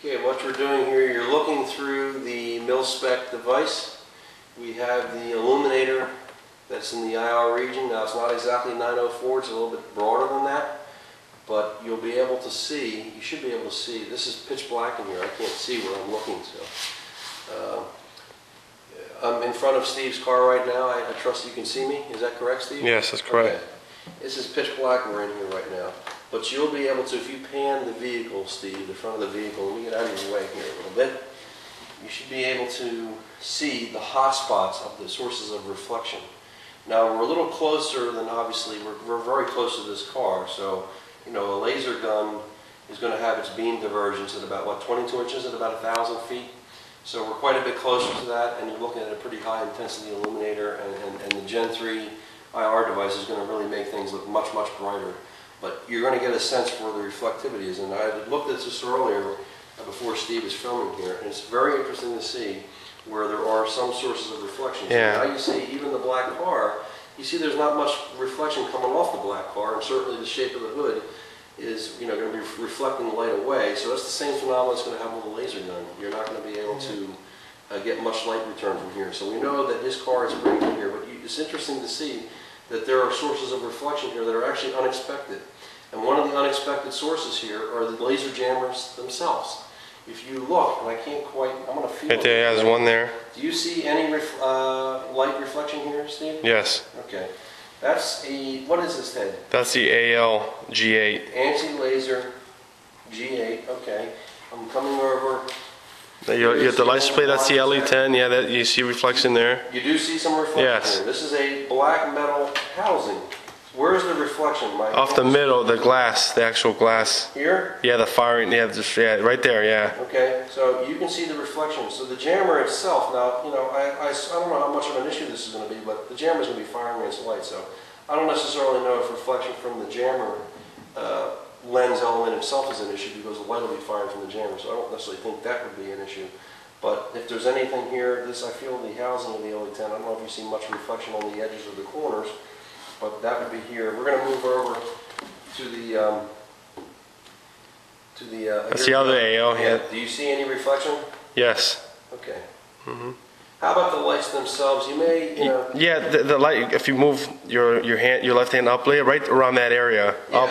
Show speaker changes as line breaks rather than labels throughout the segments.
Okay, what we're doing here, you're looking through the mil-spec device. We have the illuminator that's in the IR region. Now it's not exactly 904, it's a little bit broader than that, but you'll be able to see, you should be able to see, this is pitch black in here, I can't see where I'm looking to. I'm in front of Steve's car right now. I trust you can see me. Is that correct, Steve?
Yes, that's correct.
Okay. This is pitch black, we're in here right now. But you'll be able to, if you pan the vehicle, Steve, the front of the vehicle, let me get out of your way here a little bit, you should be able to see the hot spots of the sources of reflection. Now we're a little closer than, obviously, we're very close to this car, so you know, a laser gun is going to have its beam divergence at about, what, 22 inches at about 1,000 feet? So we're quite a bit closer to that, and you're looking at a pretty high intensity illuminator, and the Gen 3 IR device is going to really make things look much, much brighter. But you're going to get a sense for where the reflectivity is. And I looked at this earlier before Steve was filming here, and it's very interesting to see where there are some sources of reflection.
Yeah.
So now you see even the black car, you see there's not much reflection coming off the black car, and certainly the shape of the hood is, you know, going to be reflecting the light away. So that's the same phenomenon that's going to happen with a laser gun. You're not going to be able to get much light return from here. So we know that his car is pretty good here, but it's interesting to see that there are sources of reflection here that are actually unexpected. And one of the unexpected sources here are the laser jammers themselves. If you look, and I can't quite, I'm going to feel
Right there, there's one there.
Do you see any light reflection here, Steve?
Yes.
Okay. That's a, what is this head?
That's the AL G8.
Anti-laser G8, okay. I'm coming over.
You have the license plate, that's the LE10, yeah, that you see reflection there.
You do see some reflection
Yes.
here. This is a black metal housing. Where's the reflection, Mike?
Off the middle, the glass, the actual glass.
Here?
Yeah, the firing, yeah, just, yeah, right there, yeah.
Okay, so you can see the reflection. So the jammer itself, now, you know, I don't know how much of an issue this is going to be, but the jammer is going to be firing against light, so I don't necessarily know if reflection from the jammer lens element itself is an issue, because the light will be firing from the jammer, so I don't necessarily think that would be an issue. But if there's anything here, this, I feel the housing of the LE10, I don't know if you see much reflection on the edges of the corners, but that would be here. We're going to move over to the
That's the other AL, yeah.
Do you see any reflection?
Yes.
Okay.
Mm-hmm.
How about the lights themselves? You may, you know.
Yeah, the light, if you move your hand, your left hand up, right around that area,
Yeah,
up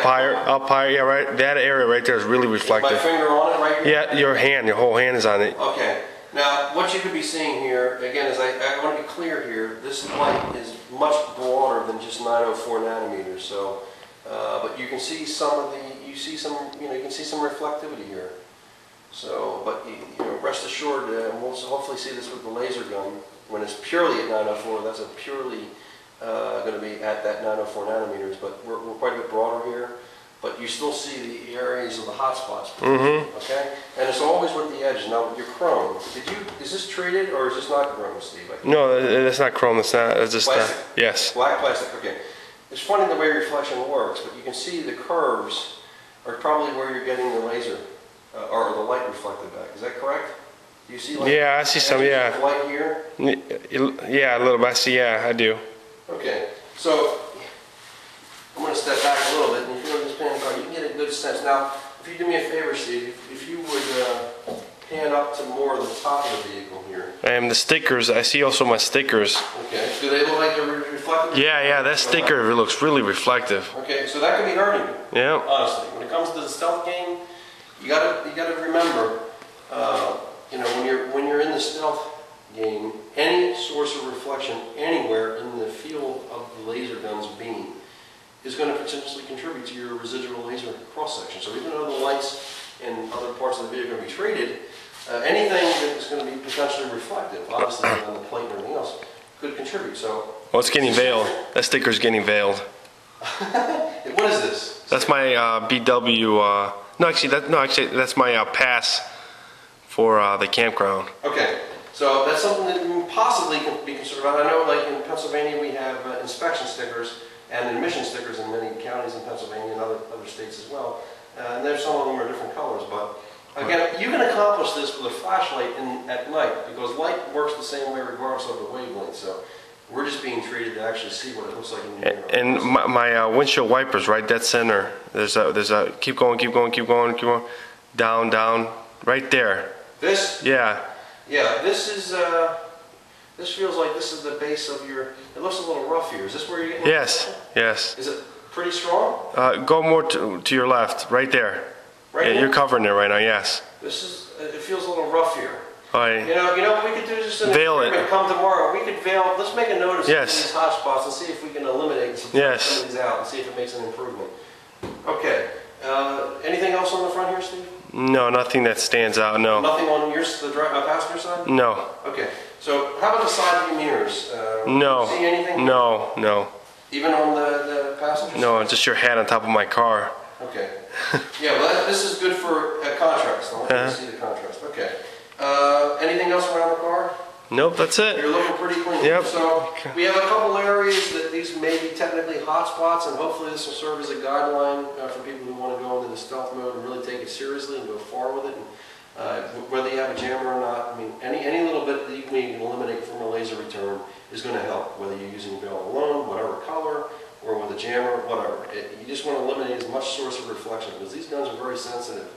higher, yeah, right, that area right there is really reflective.
My finger on it right here?
Yeah, your whole hand is on it.
Okay. Now, what you could be seeing here, again, is I want to be clear here, this light is much broader than just 904 nanometers, so, but you can see some of the, you can see some reflectivity here. So, but you know, rest assured, and we'll hopefully see this with the laser gun, when it's purely at 904, that's a purely going to be at that 904 nanometers, but we're quite a bit broader here. But you still see the areas of the hot spots.
Mm-hmm.
Okay? And it's always with the edges. Now, with your chrome, is this treated or is this not chrome, Steve?
No, it's not chrome, it's not, it's just,
plastic?
yes.
Black plastic, okay. It's funny the way reflection works, but you can see the curves are probably where you're getting the laser, or the light reflected back. Is that correct? Do you see like,
yeah, I see some, yeah.
Light here?
Yeah, a little bit, I see, yeah, I do.
Okay, so I'm going to step back a little bit, and if you look at this pan card, you can get a good sense. Now, if you do me a favor, Steve, if you would pan up to more of the top of the vehicle here.
And the stickers, I see also my stickers.
Okay, do they look like they're reflective?
Yeah, that sticker looks really reflective.
Okay, so that could be hurting you.
Yeah.
Honestly, when it comes to the stealth game, you gotta remember, you know, when you're in the stealth game, any source of reflection anywhere in the field of the laser gun's beam is going to potentially contribute to your residual laser cross-section. So even though the lights and other parts of the video are going to be treated, anything that is going to be potentially reflective, obviously on the plate or anything else, could contribute. So,
well, it's getting veiled. That sticker's getting veiled.
What is this?
That's my BW. No, actually, that's my pass for the campground.
Okay, so that's something that you possibly can be concerned about. I know, like in Pennsylvania, we have inspection stickers and admission stickers in many counties in Pennsylvania and other states as well. And there's some of them are different colors, but again, you can accomplish this with a flashlight at night, because light works the same way regardless of the wavelength. So we're just being treated to actually see what it looks like in the mirror.
And my windshield wipers, right dead center. There's a keep going, down. Right there.
This?
Yeah.
Yeah, this is, this feels like this is the base of your, it looks a little rough here. Is this where you're getting?
Yes. Yes.
Is it pretty strong?
Go more to your left. Right there.
Right
Yeah,
here?
you're covering it right now. Yes.
This is, it feels a little rough here.
I
You know, we could do just an
Veil it.
experiment. Come tomorrow, we could veil, let's make a notice
Yes.
of these hot spots and see if we can eliminate some
Yes.
of these out and see if it makes an improvement. Okay, anything else on the front here, Steve?
no, nothing that stands out. No.
Nothing on your, the passenger side?
No.
Okay, so how about the side view mirrors?
No.
See anything?
No. No.
Even on the passenger side?
No. Just your hat on top of my car.
Okay. Yeah, well, this is good for contrast. I want you to see the contrast. Okay. Anything else around the car?
Nope. That's it.
You're looking pretty clean.
Yep.
So we have a couple areas that these may be technically hot spots, and hopefully this will serve as a guideline for people who want to go into the stealth mode and really take it seriously and go far with it. And, whether you have a jammer or not, I mean, any little bit that you can eliminate from a laser return is going to help, whether you're using veil alone, whatever color, or with a jammer, whatever. You just want to eliminate as much source of reflection, because these guns are very sensitive.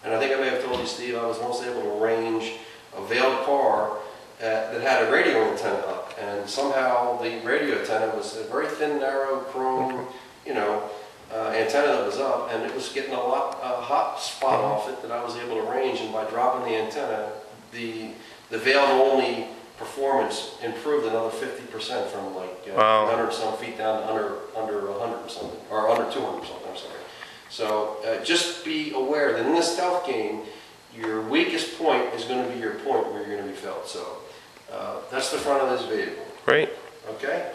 And I think I may have told you, Steve, I was once able to range a veiled car that had a radio antenna up, and somehow the radio antenna was a very thin, narrow chrome, antenna that was up, and it was getting a hot spot off it that I was able to range, and by dropping the antenna, the veiled only performance improved another 50% from like 100 some feet down to under 100 or something, or under 200 or something, I'm sorry. So just be aware that in this stealth game, your weakest point is going to be your point where you're going to be felt. So that's the front of this vehicle.
Right.
Okay?